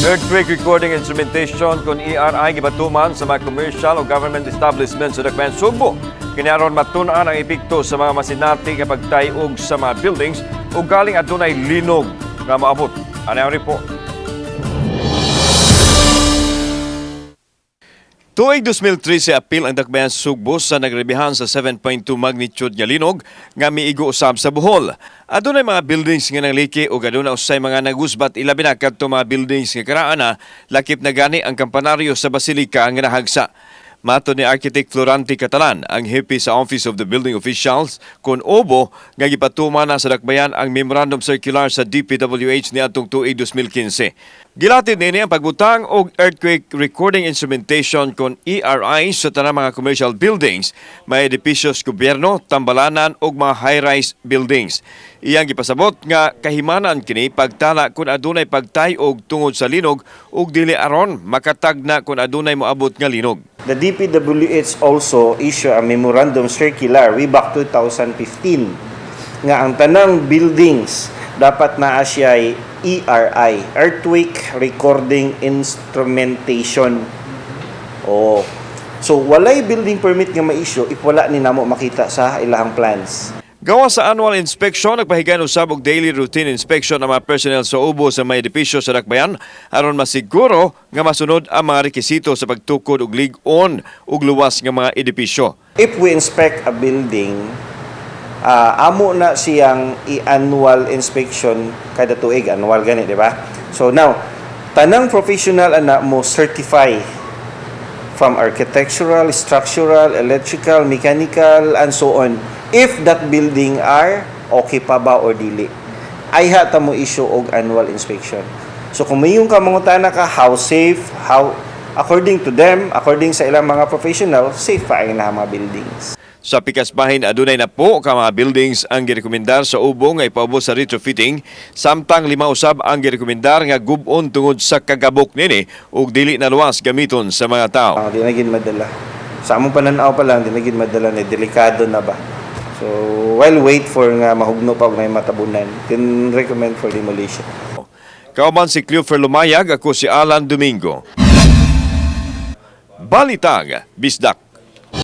Earthquake recording instrumentation kung ERI gibatuman sa mga commercial o government establishments sa Dakbayan, Sugbo. Kinaron matunan ang epekto sa mga masinati kapag tayog sa mga buildings o galing adunay linog nga maabot. Ano ang report? Tuig 2013 apil ang Dakbayan, Sugbo sa nagrebihan sa 7.2 magnitude nga linog nga miigo usab sa Bohol. Adunay mga buildings nga nangliki o aduna usay mga nagusbat ilabi na kadto mga buildings nga karaana lakip na gani ang kampanaryo sa Basilika nga nahagsa. Mato ni Architect Florante Catalan, ang hepe sa Office of the Building Officials, kung obo nga gipatuman na sa Dakbayan ang Memorandum Circular sa DPWH ni atong tuig 2015. Gilatid nini ang pagbutang og earthquake recording instrumentation kung ERI sa tanang mga commercial buildings, may edipisyos gobyerno, tambalanan ug mga high-rise buildings. Iyang gipasabot nga kahimanan kini pagtala kung adunay pagtayog tungod sa linog ug dili aron makatagna kung adunay moabot nga linog. The DPWH also issue a memorandum circular way back 2015 nga ang tanang buildings dapat naa siya ERI, Earthquake Recording Instrumentation. So walay building permit nga ma-issue if wala ni namo makita sa ilahang plans. Gawa sa annual inspection, nagpahigan usab og daily routine inspection ang mga personnel sa ubo sa mga edipisyo sa Dakbayan aron masiguro nga masunod ang mga rekisito sa pagtukod og lig-on ug luwas nga mga edipisyo. If we inspect a building, amo na siyang i-annual inspection kada tuig, annual gani, di ba? So now, tanang professional ana mo certify from architectural, structural, electrical, mechanical, and so on. If that building are okay pa ba or dili. Ay hata mo issue og annual inspection. So kung mayong kamangutana ka how safe, how according to them, according sa ilang mga professional, safe pa ang mga buildings. Sa pikas bahin adunay na po ka mga buildings ang girekomendar sa ubo nga ipaubos sa retrofitting, samtang 5 usab ang girekomendar nga gub-on tungod sa kagabok nini ug dili na luwas gamiton sa mga tao. Di na gid madala. Sa among pananaw pa lang, di na gid madala ni delikado na ba. So, while wait for nga mahugno pa na matabunan, then recommend for demolition. Kauban si Cleofer Lumayag, ako si Alan Domingo. Balitang Bisdak.